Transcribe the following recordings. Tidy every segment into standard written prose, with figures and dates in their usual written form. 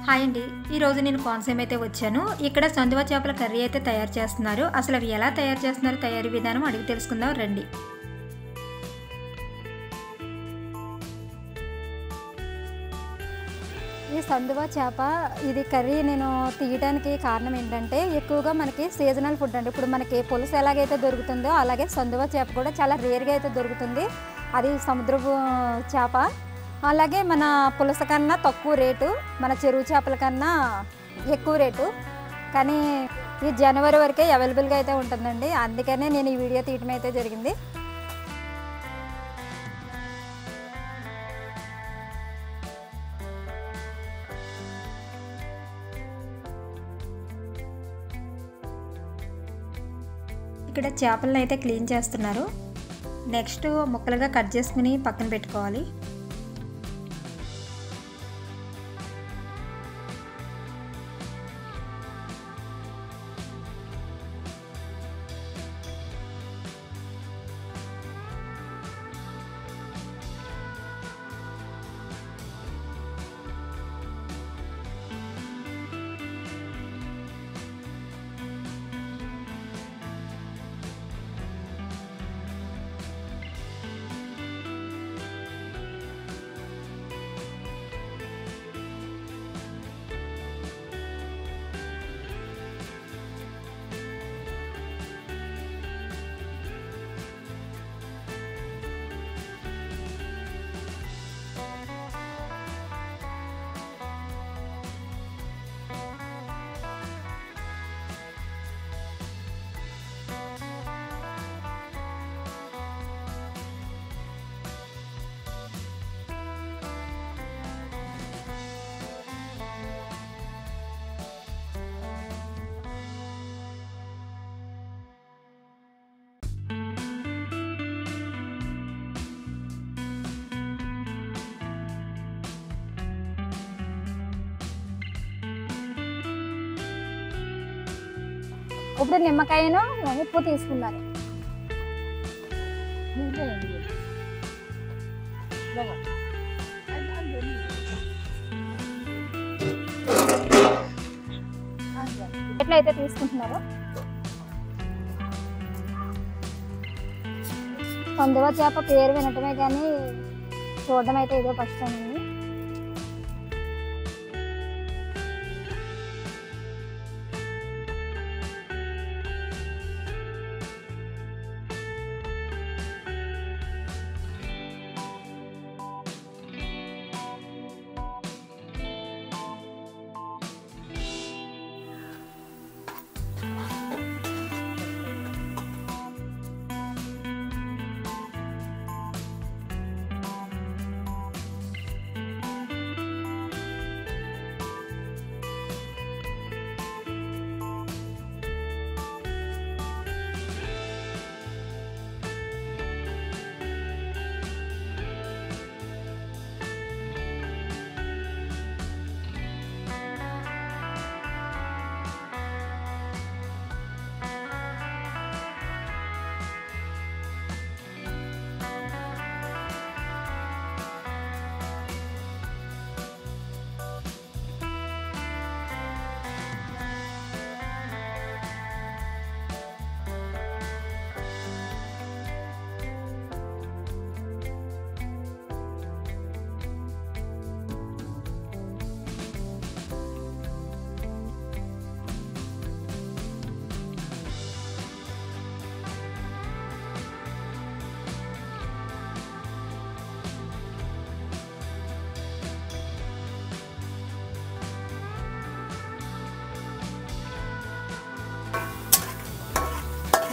Hi అండి. ఈరోజు నేను కోనసీమ అయితే వచ్చాను. ఇక్కడ సందువ చేపల కర్రీ అయితే తయారు చేస్తున్నారు. అసలు అవి ఎలా తయారు చేస్తున్నారు, తయారీ విధానం అడిగి తెలుసుకుందాం రండి. ఈ సందువ చేప ఇది కర్రీ నేను తీయడానికి కారణం ఏంటంటే ఎక్కువగా మనకి సీజనల్ ఫుడ్ అండి. ఇప్పుడు మనకి పులుసు ఎలాగైతే దొరుకుతుందో అలాగే సందువ చేప కూడా చాలా రేర్గా అయితే దొరుకుతుంది. అది సముద్రపు చేప. అలాగే మన పులస కన్నా తక్కువ రేటు, మన చెరువు చేపల కన్నా ఎక్కువ రేటు. కానీ ఈ జనవరి వరకే అవైలబుల్గా అయితే ఉంటుందండి. అందుకనే నేను ఈ వీడియో తీయటం అయితే జరిగింది. ఇక్కడ చేపలను అయితే క్లీన్ చేస్తున్నారు. నెక్స్ట్ ముక్కలుగా కట్ చేసుకుని పక్కన పెట్టుకోవాలి. ఇప్పుడు నిమ్మకాయను ఉప్పు తీసుకున్నారు. ఎట్లయితే తీసుకుంటున్నారు. సందువ చేప పేరు వినటమే కానీ చూడడం అయితే ఇదే ఫస్ట్ టైం అండి.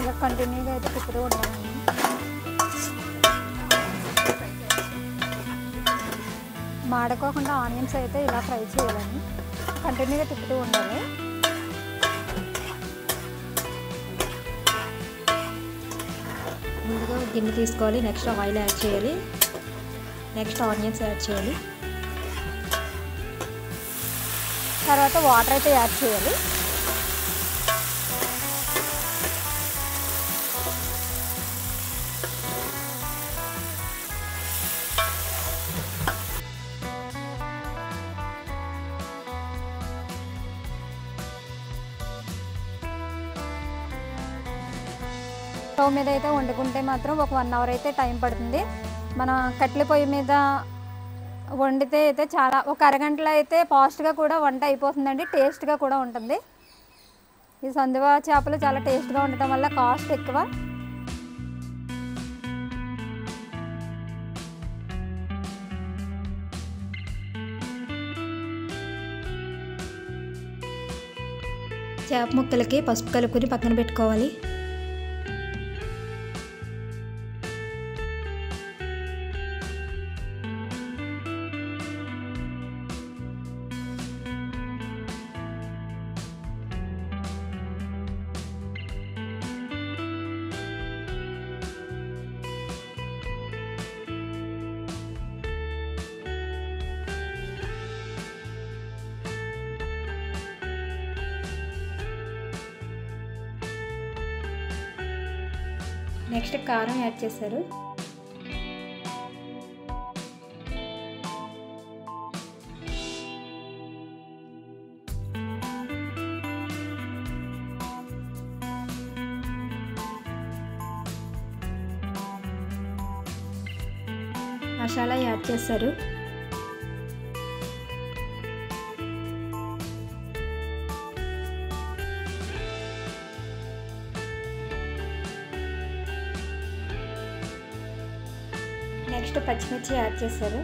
ఇలా కంటిన్యూగా అయితే తిప్పుతూ ఉండాలండి. మాడుకోకుండా ఆనియన్స్ అయితే ఇలా ఫ్రై చేయాలని కంటిన్యూగా తిప్పుతూ ఉండాలి. ముందుగా గిన్నె తీసుకోవాలి. నెక్స్ట్ ఆయిల్ యాడ్ చేయాలి. నెక్స్ట్ ఆనియన్స్ యాడ్ చేయాలి. తర్వాత వాటర్ అయితే యాడ్ చేయాలి. స్టవ్ మీద అయితే వండుకుంటే మాత్రం ఒక 1 అవర్ అయితే టైం పడుతుంది. మన కట్టెల పొయ్యి మీద వండితే అయితే చాలా ఒక అరగంటలో అయితే ఫాస్ట్గా కూడా వంట అయిపోతుందండి. టేస్ట్గా కూడా ఉంటుంది. ఈ సందువ చేపలు చాలా టేస్ట్గా ఉండటం వల్ల కాస్ట్ ఎక్కువ. చేప ముక్కలకి పసుపు కలుపుకొని పక్కన పెట్టుకోవాలి. నెక్స్ట్ కారం యాడ్ చేశారు. మసాలా యాడ్ చేశారు. నెక్స్ట్ పచ్చిమిర్చి యాడ్ చేశారు.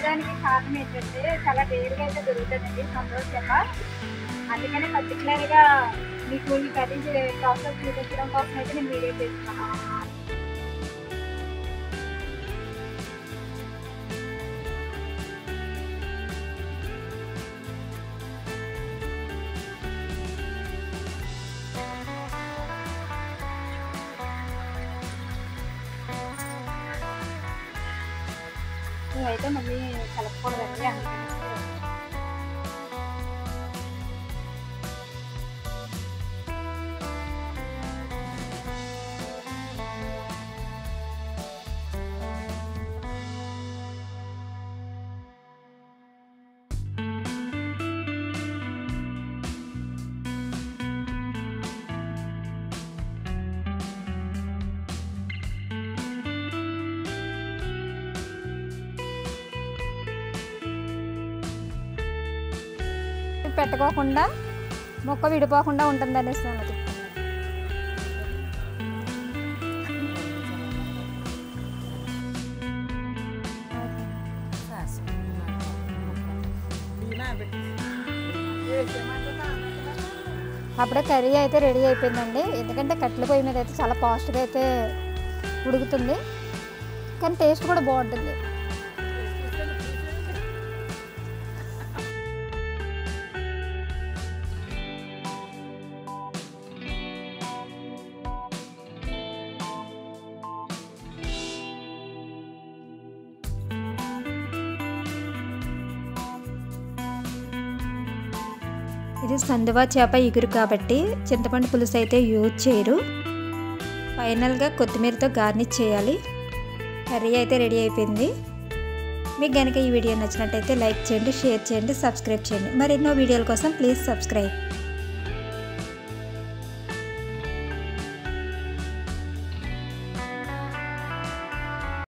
దానికి కారణం ఏంటంటే చాలా రేరుగా అయితే దొరుకుతుందండి సందువ చేప. అందుకనే పర్టికులర్గా మీకు ఈ కర్రీ ప్రాసెస్ చూపించడం కోసం అయితే నేను వీడియో చేస్తున్నాను. ఇవైతే మళ్ళీ కలపకూడదండి. అందుకని పెట్టుకోకుండా మొక్క విడిపోకుండా ఉంటుందని ఇస్తాను. అప్పుడే కర్రీ అయితే రెడీ అయిపోయిందండి. ఎందుకంటే కట్టెల పొయ్యి మీద అయితే చాలా ఫాస్ట్గా అయితే ఉడుకుతుంది, కానీ టేస్ట్ కూడా బాగుంటుంది. ఇది సందువ చేప ఇగురు కాబట్టి చింతపండు పులుసు అయితే యూజ్ చేయరు. ఫైనల్గా కొత్తిమీరతో గార్నిష్ చేయాలి. కర్రీ అయితే రెడీ అయిపోయింది. మీకు కనుక ఈ వీడియో నచ్చినట్టయితే లైక్ చేయండి, షేర్ చేయండి, సబ్స్క్రైబ్ చేయండి. మరెన్నో వీడియోల కోసం ప్లీజ్ సబ్స్క్రైబ్.